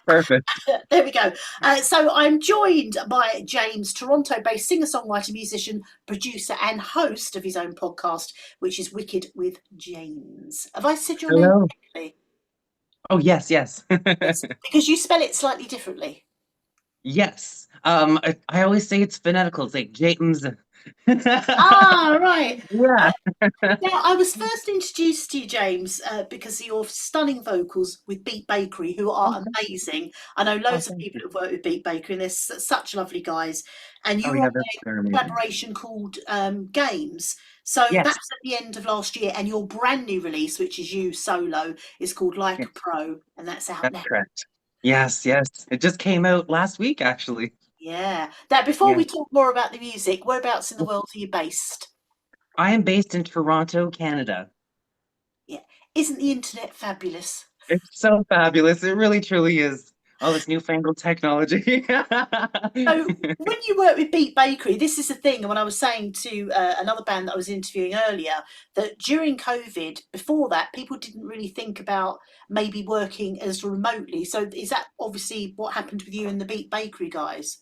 Perfect. There we go. So I'm joined by James, Toronto-based singer-songwriter, musician, producer, and host of his own podcast, which is Wicked with James. Have I said your name Hello. correctly? Oh, yes, yes. It's because you spell it slightly differently. Yes. I always say it's phonetical. It's like James. Ah, right. Yeah. Now, I was first introduced to you, James, because of your stunning vocals with Beat Bakery, who Oh, are thank you. amazing. I know Oh, loads of thank people you. that have worked with Beat Bakery, and they're such lovely guys. And Oh, you were on yeah, they're a amazing. collaboration called Games. So that Yes. was at the end of last year, and your brand new release, which is you solo, is called Like a Yes, Pro, and that's out that's now. correct. Yes, yes. It just came out last week, actually. Yeah. Now, before Yeah. we talk more about the music, whereabouts in the world are you based? I am based in Toronto, Canada. Yeah. Isn't the internet fabulous? It's so fabulous. It really truly is. All this newfangled technology. So when you work with Beat Bakery, this is the thing. And when I was saying to another band that I was interviewing earlier, that during COVID, before that, people didn't really think about maybe working as remotely. So is that obviously what happened with you and the Beat Bakery guys?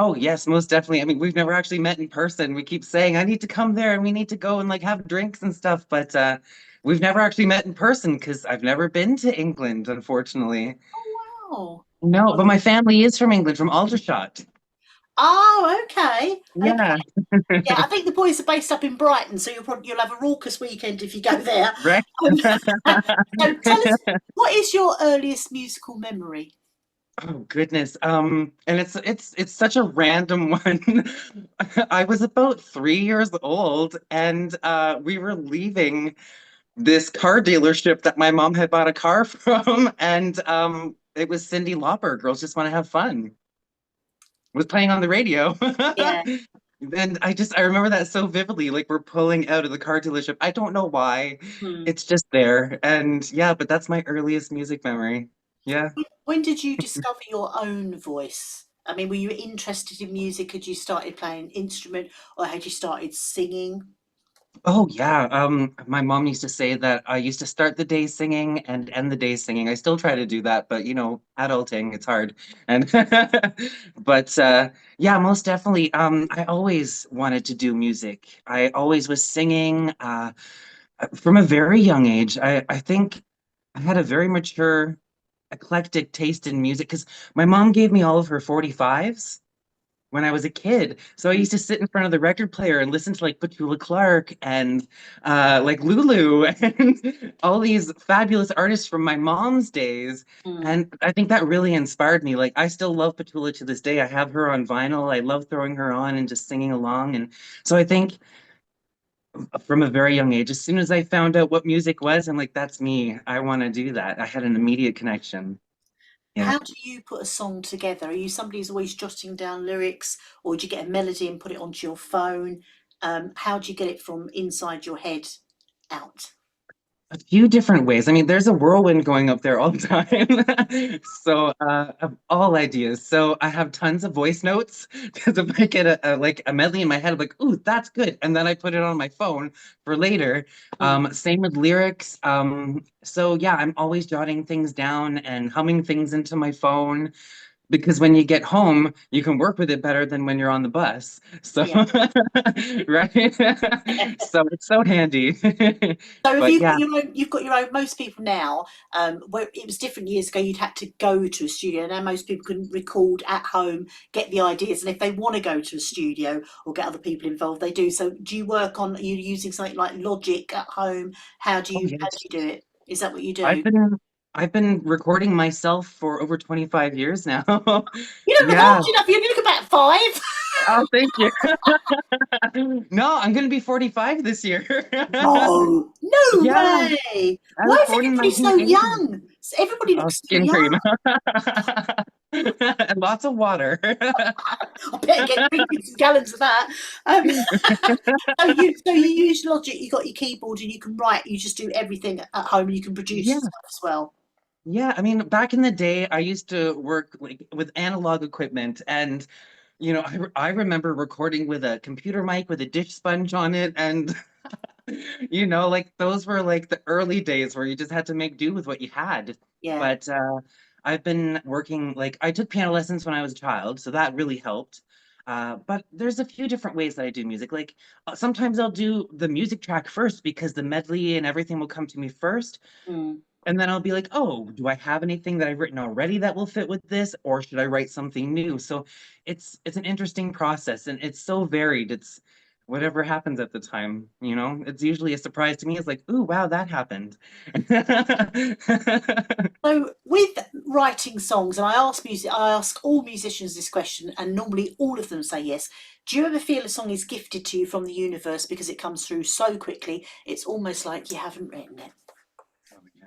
Oh, yes, most definitely. I mean, we've never actually met in person. We keep saying, I need to come there and we need to go and like have drinks and stuff, but we've never actually met in person because I've never been to England, unfortunately. Oh, No, wow. but my family is from England, from Aldershot. Oh, okay. Okay. Yeah, Yeah, I think the boys are based up in Brighton, so you'll have a raucous weekend if you go there. right. So tell us, what is your earliest musical memory? Oh goodness. And it's such a random one. I was about 3 years old and we were leaving this car dealership that my mom had bought a car from, and it was Cyndi Lauper, Girls Just Want to Have Fun, was playing on the radio. Yeah. And I remember that so vividly. Like we're pulling out of the car dealership. I don't know why. Hmm. It's just there. And yeah, but that's my earliest music memory. Yeah. When did you discover your own voice? I mean, were you interested in music? Had you started playing an instrument or had you started singing? Oh yeah. My mom used to say that I used to start the day singing and end the day singing. I still try to do that, but adulting, it's hard. And but yeah, most definitely. I always wanted to do music. I always was singing from a very young age. I think I had a very mature, eclectic taste in music because my mom gave me all of her 45s when I was a kid. So I Mm, used to sit in front of the record player and listen to like Petula Clark and like Lulu and all these fabulous artists from my mom's days. mm. And I think that really inspired me. Like I still love Petula to this day. I have her on vinyl. I love throwing her on and just singing along. And so I think from a very young age, as soon as I found out what music was, I'm like, that's me. I want to do that. I had an immediate connection. Yeah. How do you put a song together? Are you somebody who's always jotting down lyrics, or do you get a melody and put it onto your phone? How do you get it from inside your head out? A few different ways. I mean, there's a whirlwind going up there all the time. So, of all ideas. So I have tons of voice notes because if I get like a medley in my head, I'm like, ooh, that's good. And then I put it on my phone for later. Mm. Same with lyrics. So yeah, I'm always jotting things down and humming things into my phone because when you get home, you can work with it better than when you're on the bus. So, Yeah. right? So it's so handy. So have But you got yeah. your own? You've got your own. Most people now, where it was different years ago, you'd had to go to a studio. Now most people can record at home, get the ideas, and if they want to go to a studio or get other people involved, they do. So do you work on? Are you using something like Logic at home? Oh How do yes. you do it? Is that what you I've do? been I've been recording myself for over 25 years now. You don't look Yeah. old enough. You look about five. Oh, thank you. No, I'm gonna be 45 this year. No, no Yeah, way. I Why was is born in everybody so 1980. young? Everybody Oh, looks so skin young. cream. And lots of water. I better get drinking some gallons of that. Um, so you use Logic. You got your keyboard and you can write. You just do everything at home. You can produce Yeah. stuff as well. Yeah, I mean, back in the day, I used to work like with analog equipment, and I remember recording with a computer mic with a dish sponge on it, and like those were like the early days where you just had to make do with what you had. Yeah. But I've been working, like, I took piano lessons when I was a child, so that really helped. But there's a few different ways that I do music. Like, sometimes I'll do the music track first because the medley and everything will come to me first. Mm. And then I'll be like, oh, do I have anything that I've written already that will fit with this, or should I write something new? So it's an interesting process, and it's so varied. It's whatever happens at the time, you know. It's usually a surprise to me. It's like, ooh, wow, that happened. So with writing songs, and I ask all musicians this question, and normally all of them say yes. Do you ever feel a song is gifted to you from the universe because it comes through so quickly, it's almost like you haven't written it? Oh, yeah.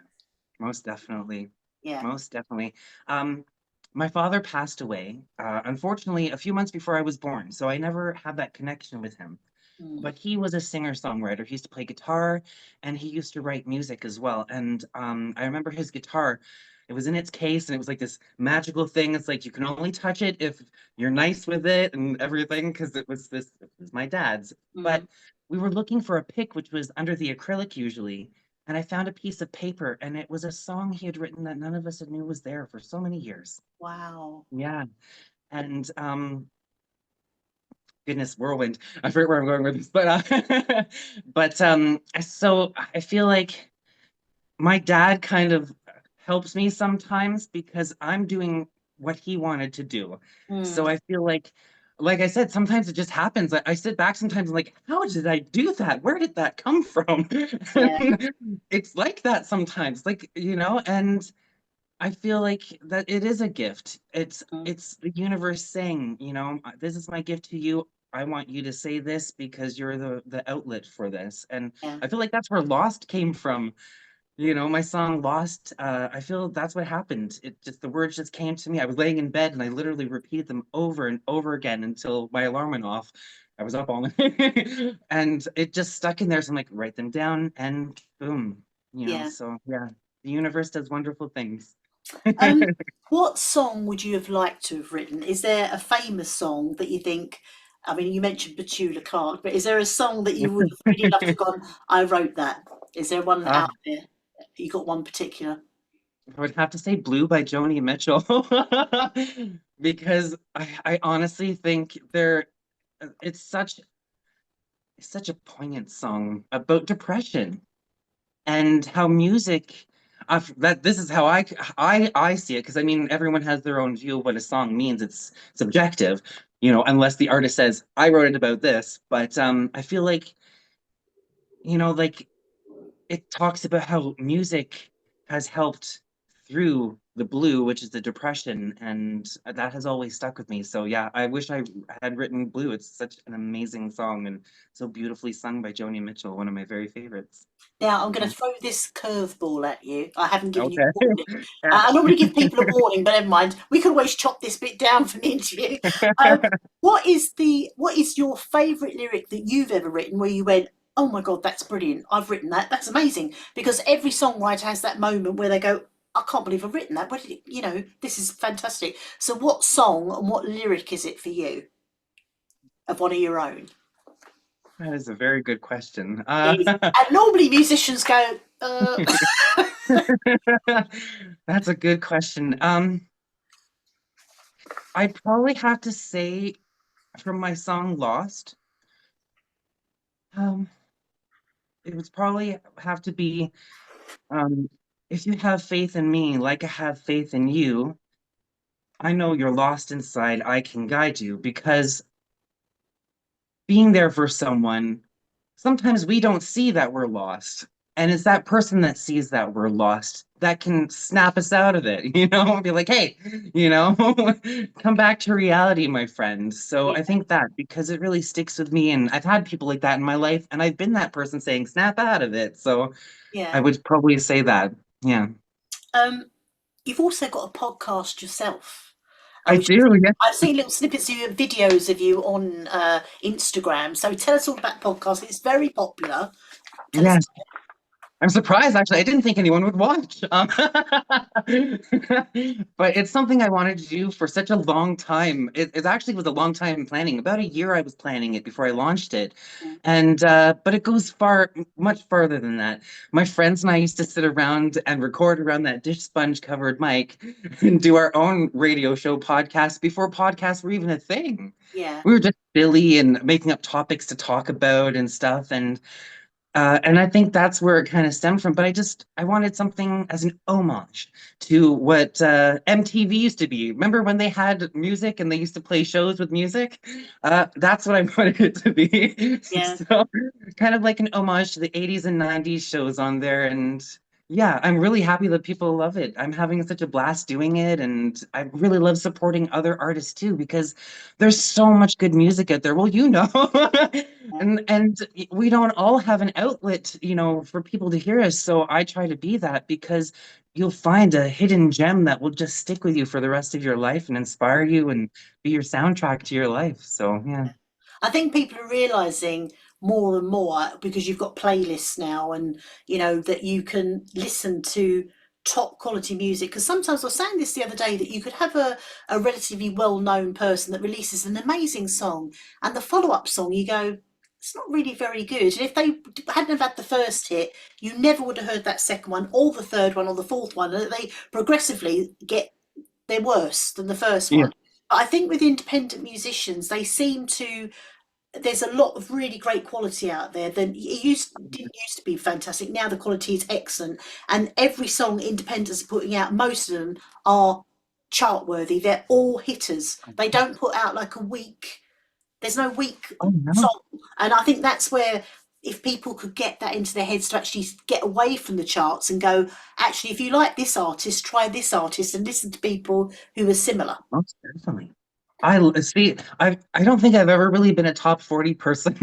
Most definitely. Yeah. Most definitely. Um, my father passed away, unfortunately, a few months before I was born, so I never had that connection with him. Mm. But he was a singer-songwriter. He used to play guitar and he used to write music as well. And I remember his guitar, it was in its case and it was like this magical thing. It's like you can only touch it if you're nice with it and everything, because it was my dad's. Mm. But we were looking for a pick which was under the acrylic usually. And I found a piece of paper and it was a song he had written that none of us knew was there for so many years. Wow. Yeah. And goodness, whirlwind. I forget where I'm going with this, but so I feel like my dad kind of helps me sometimes because I'm doing what he wanted to do. So Mm. I feel like I said, sometimes it just happens. I sit back sometimes and like, how did I do that? Where did that come from? Yeah. It's like that sometimes, like, you know, and I feel like that it is a gift. Mm. It's the universe saying, you know, this is my gift to you. I want you to say this because you're the outlet for this. And Yeah. I feel like that's where Lost came from. You know, my song Lost, I feel that's what happened. It just the words just came to me. I was laying in bed and I literally repeated them over and over again until my alarm went off. I was up all night and it just stuck in there. So I'm like, write them down and boom, you know. Yeah. So yeah, the universe does wonderful things. Um, what song would you have liked to have written? Is there a famous song that you think? I mean, you mentioned Petula Clark, but is there a song that you would have really loved to have gone? I wrote that. Is there one Uh, out there? You got one particular? I would have to say Blue by Joni Mitchell because I honestly think it's such a poignant song about depression and how music that this is how I see it because I mean everyone has their own view of what a song means. It's subjective, you know, unless the artist says I wrote it about this. But I feel like you know, like it talks about how music has helped through the blue, which is the depression, and that has always stuck with me. So yeah, I wish I had written Blue. It's such an amazing song and so beautifully sung by Joni Mitchell, one of my very favorites. Now, I'm going Yeah. to throw this curveball at you. I haven't given you Okay. a warning. I normally give people a warning, but never mind. We can always chop this bit down for the interview. What is your favourite lyric that you've ever written where you went, "Oh my god, that's brilliant! I've written that. That's amazing." Because every songwriter has that moment where they go, "I can't believe I've written that. What did it, you know? This is fantastic." So, what song and what lyric is it for you of one of your own? That is a very good question. Is and normally musicians go, That's a good question. I'd probably have to say from my song Lost, um, it would probably have to be if you have faith in me, like I have faith in you, I know you're lost inside, I can guide you because being there for someone, sometimes we don't see that we're lost. And it's that person that sees that we're lost that can snap us out of it, you know, and be like, hey, you know, come back to reality, my friend. So yeah, I think that because it really sticks with me, and I've had people like that in my life, and I've been that person saying, snap out of it. So I yeah. would probably say that. Yeah. Um, you've also got a podcast yourself, I which do, yeah. I've seen little snippets of your videos of you on Instagram. So tell us all about the podcast. It's very popular. Tell us. Yes. I'm surprised, actually. I didn't think anyone would watch. But it's something I wanted to do for such a long time. It actually was a long time planning. About a year I was planning it before I launched it. And but it goes much farther than that. My friends and I used to sit around and record around that dish sponge covered mic and do our own radio show podcast before podcasts were even a thing. Yeah, We were just silly and making up topics to talk about and stuff. And I think that's where it kind of stemmed from. But I wanted something as an homage to what MTV used to be. Remember when they had music and they used to play shows with music? That's what I wanted it to be. yeah. So kind of like an homage to the 80s and 90s shows on there. And yeah, I'm really happy that people love it. I'm having such a blast doing it. And I really love supporting other artists too, because there's so much good music out there. Well, you know. Yeah. And we don't all have an outlet, for people to hear us. So I try to be that because you'll find a hidden gem that will just stick with you for the rest of your life and inspire you and be your soundtrack to your life. So yeah. I think people are realizing more and more because you've got playlists now, and that you can listen to top quality music. Because sometimes I was saying this the other day, that you could have a relatively well known person that releases an amazing song, and the follow up song you go, it's not really very good. And if they hadn't have had the first hit, you never would have heard that second one or the third one or the fourth one. And they progressively get, they're worse than the first Yeah. one. But I think with independent musicians, they seem to, there's a lot of really great quality out there. Then it didn't used to be fantastic. Now the quality is excellent, and every song independents are putting out, most of them are chart worthy. They're all hitters. They don't put out like a weak. There's no weak Oh no. song, and I think that's where, if people could get that into their heads to actually get away from the charts and go, actually, if you like this artist, try this artist and listen to people who are similar. Most definitely. See. I don't think I've ever really been a top 40 person.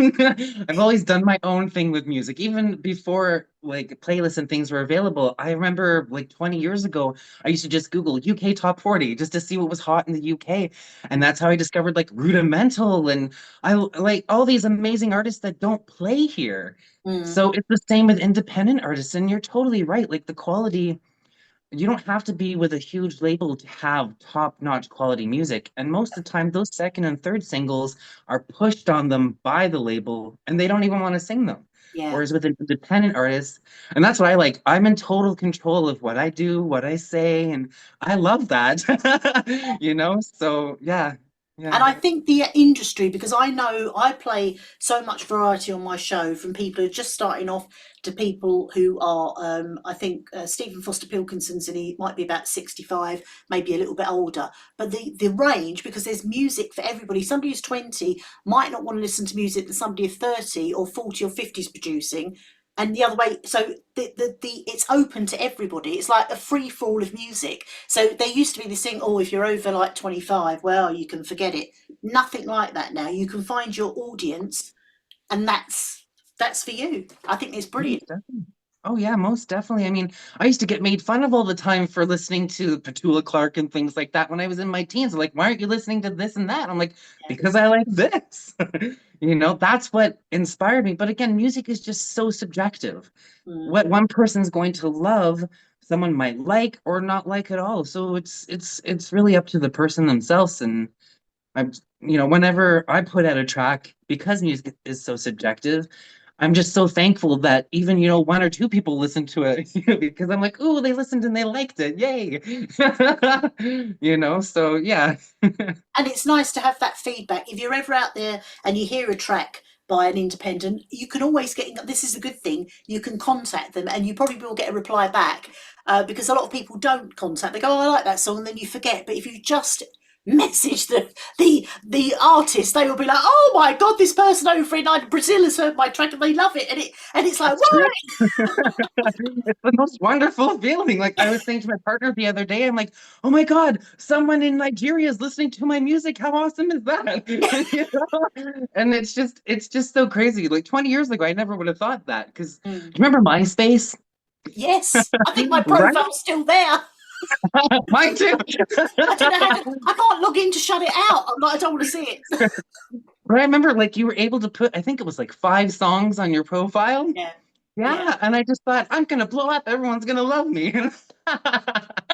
I've always done my own thing with music, even before like playlists and things were available. I remember like 20 years ago, I used to just Google UK top 40 just to see what was hot in the UK. And that's how I discovered like Rudimental and I like all these amazing artists that don't play here. Mm, So it's the same with independent artists, and you're totally right. Like the quality, you don't have to be with a huge label to have top-notch quality music. And most of the time, those second and third singles are pushed on them by the label, and they don't even want to sing them. yeah. Whereas with an independent artist, and that's what I like, I'm in total control of what I do, what I say, and I love that. So yeah, And yeah. I think the industry, because I know I play so much variety on my show, from people who are just starting off to people who are, I think Stephen Foster Pilkinson's, and he might be about 65, maybe a little bit older. But the range, because there's music for everybody. Somebody who's 20 might not want to listen to music that somebody of 30 or 40 or 50 is producing. And the other way, so the it's open to everybody. It's like a free fall of music. So there used to be this thing, oh, if you're over like 25, well, you can forget it. Nothing like that now. You can find your audience, and that's for you. I think it's brilliant. Most definitely. Oh yeah, most definitely. I mean, I used to get made fun of all the time for listening to Petula Clark and things like that when I was in my teens. Like, why aren't you listening to this and that? I'm like, Yeah. because I like this. That's what inspired me. But again, music is just so subjective. Mm, What one person's going to love, someone might like or not like at all. So it's really up to the person themselves. And whenever I put out a track, because music is so subjective, I'm just so thankful that even, one or two people listen to it, because I'm like, oh, they listened and they liked it. Yay. So yeah. and it's nice to have that feedback. If you're ever out there and you hear a track by an independent, you can always get, this is a good thing, you can contact them, and you probably will get a reply back, because a lot of people don't contact. They go, oh, I like that song, and then you forget. But if you just message the artist, they will be like, oh my god, this person over in Brazil has heard my track and they love it, and it's like, That's true. what? It's the most wonderful feeling. Like I was saying to my partner the other day, I'm like, oh my God, someone in Nigeria is listening to my music. How awesome is that? And it's just so crazy. Like 20 years ago, I never would have thought that. Because do Mm. you remember MySpace? Yes, I think my Right? profile's still there. Mine too. I don't know how to, I can't log in to shut it out. I'm like, I don't want to see it. But I remember like you were able to put, I think it was like 5 songs on your profile. Yeah. Yeah. Yeah, and I just thought I'm gonna blow up. Everyone's gonna love me.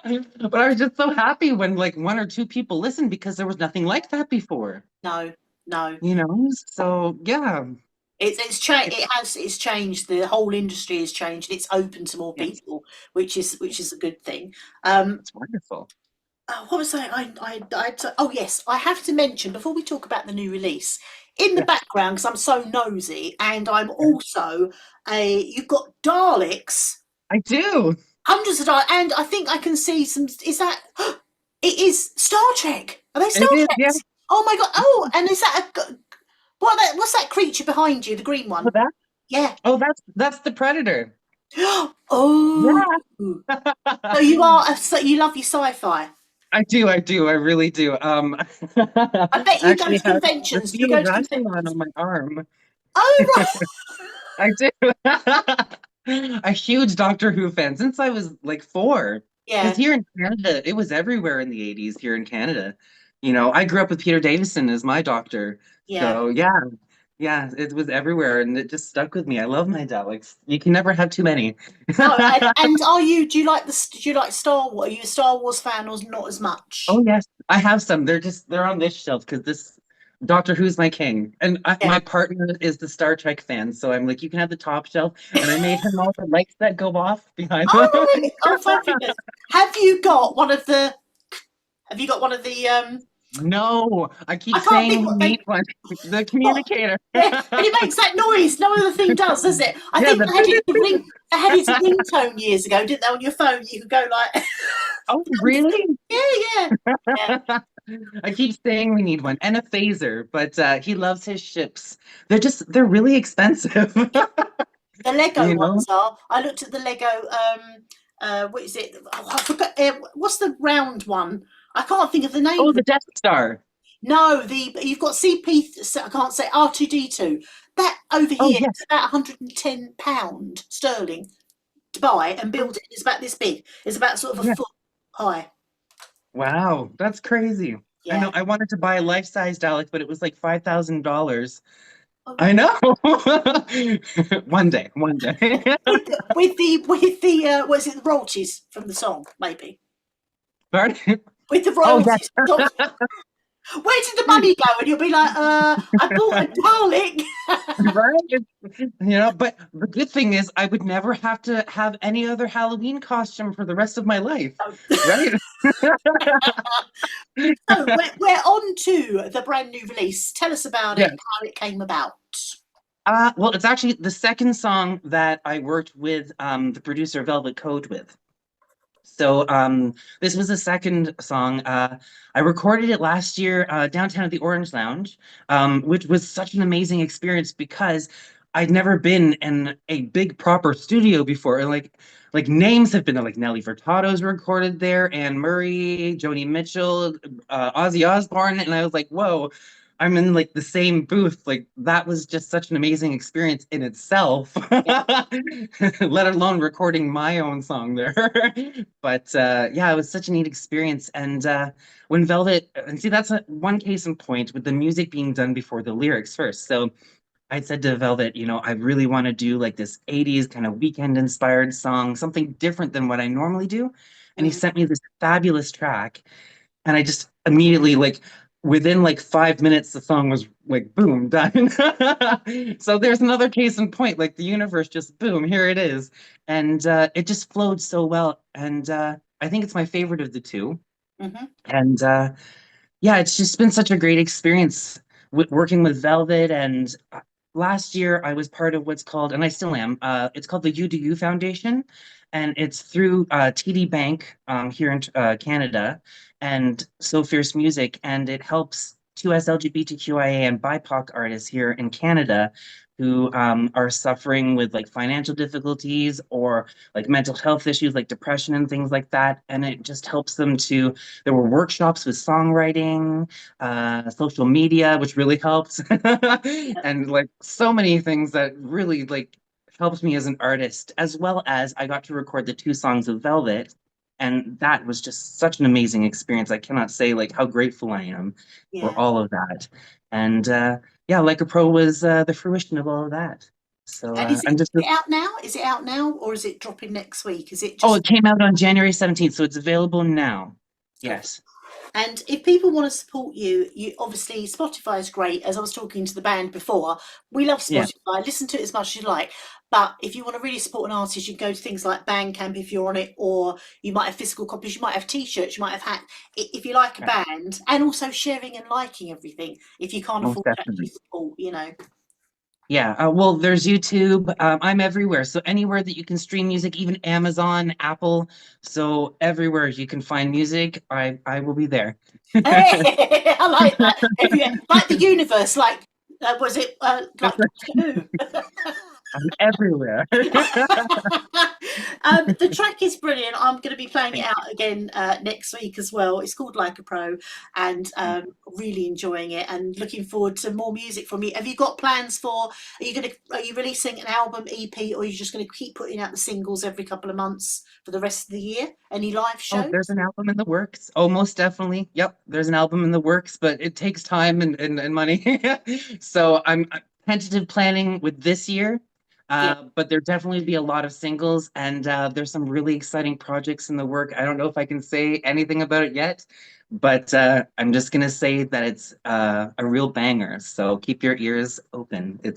But I was just so happy when like one or two people listened because there was nothing like that before, No, no. you know? So yeah, It's changed. It's changed. The whole industry has changed. It's open to more yes, people, which is a good thing. Um, it's wonderful. what was oh yes, I have to mention before we talk about the new release in the Yes, background because I'm so nosy, and I'm yeah, also a. You've got Daleks, I do. hundreds of Daleks, and I think I can see some. Is that? It is Star Trek. Are they Star It is, yeah. Treks? Oh my god! Oh, and is that a what's that creature behind you? The green Oh, one? Yeah. that's the Predator. Oh, Yeah. so you are. So you love your sci-fi. I do, I really do. I bet I you go actually to have the conventions. Do you seal go of to Echelon conventions? on my arm. Oh, right. I do. A huge Doctor Who fan since I was like 4. Because Yeah, here in Canada, it was everywhere in the 80s here in Canada. You know, I grew up with Peter Davison as my doctor. yeah. So yeah, yeah, it was everywhere and it just stuck with me. I love my Daleks. You can never have too many. No, and are you? Do you like the? Do you like Star Wars? Are you a Star Wars fan or not as Oh much? yes, I have some. They're on this shelf because this Doctor Who's my king, and Yeah. my partner is the Star Trek fan. So I'm like, you can have the top shelf, and I made him all the lights that go off behind them. Oh, right. Oh, fabulous. Have you got one of the? Have you got one of the? No, I keep I can't saying think we what need they. one. The What? communicator. Yeah, and it makes that noise. No other thing does it? I Yeah, think the they had it to ring. They had it as a ringtone years ago, didn't they? On your phone, you could go like. oh really? Yeah, yeah, yeah. I keep saying we need one and a phaser, but he loves his ships. They're really expensive. The Lego You know? ones are. I looked at the Lego. What is it? Oh, I forgot. What's the round one? I can't think of the name Oh, of the it. Death Star. No, the you've got CP. I can't say R2D2. That over Oh here is yes. about £110 sterling to buy and build it. It's about this big. It's about sort of a Yeah. foot high. Wow, that's crazy. I Yeah. know I wanted to buy a life-size Dalek, but it was like $5,000. Oh, I really? know. One day, one day. With the what is it? The royalties from the song, maybe. Pardon? With the Oh yes, royalties. Where did the money go? And you'll be like, I bought a Dalek. right? But the good thing is I would never have to have any other Halloween costume for the rest of my life, right? So we're on to the brand new release. Tell us about it, Yeah. how it came about. Well, it's actually the second song that I worked with the producer Velvet Code with. So this was the second song. I recorded it last year downtown at the Orange Lounge, which was such an amazing experience because I'd never been in a big proper studio before. And like names have been there, like Nelly Furtado's recorded there, Anne Murray, Joni Mitchell, Ozzy Osbourne, and I was like, whoa. I'm in like the same booth. Like that was just such an amazing experience in itself, Yeah, let alone recording my own song there. But yeah, it was such a neat experience. And when Velvet, and see, that's one case in point with the music being done before the lyrics first. So I said to Velvet, I really want to do like this 80s kind of weekend inspired song, something different than what I normally do. And he mm, sent me this fabulous track. And I just immediately, like, within like 5 minutes, the song was like, boom, done. So there's another case in point, like the universe just, boom, here it is. And it just flowed so well. And I think it's my favorite of the two. mhm, And yeah, it's just been such a great experience working with Velvet. And last year, I was part of what's called, and I still am, it's called the You Do You Foundation. And it's through TD Bank here in Canada and So Fierce Music. And it helps 2S LGBTQIA and BIPOC artists here in Canada who are suffering with like financial difficulties or like mental health issues like depression and things like that. And it just helps them to there were workshops with songwriting, social media, which really helps, and like so many things that really like helped me as an artist, as well as I got to record the two songs of Velvet. And that was just such an amazing experience. I cannot say like how grateful I am for yeah. all of that. And yeah, Like a Pro was the fruition of all of that. So And is I'm just it out now? Is it out now, or is it dropping next week? Is it oh, just it came out on January 17th, so it's available now. lovely? Yes. And if people want to support you, you obviously Spotify is great. As I was talking to the band before, we love Yeah. Spotify. Listen to it as much as you like. But if you want to really support an artist, you can go to things like Bandcamp if you're on it, or you might have physical copies. You might have T-shirts. You might have hats. If you like a Yeah. band, and also sharing and liking everything. If you can't Most afford to actually definitely. support, you know. Yeah, well, there's YouTube. I'm everywhere. So anywhere that you can stream music, even Amazon, Apple. So everywhere you can find music, I will be there. Hey, I like that. If you like the universe, like was it like Doctor Who? I'm everywhere. The track is brilliant. I'm going to be playing it Thank out again next week as well. It's called Like a Pro, and you. really enjoying it and looking forward to more music from you. Have you got plans for? Are you releasing an album EP, or are you just going to keep putting out the singles every couple of months for the rest of the year? Any live Oh, shows? there's an album in the works. Oh, most definitely. Yep, there's an album in the works, but it takes time and money. So I'm tentative planning with this year. Yeah. But there definitely be a lot of singles, and there's some really exciting projects in the work. I don't know if I can say anything about it yet, but I'm just gonna say that it's a real banger. So keep your ears open. It's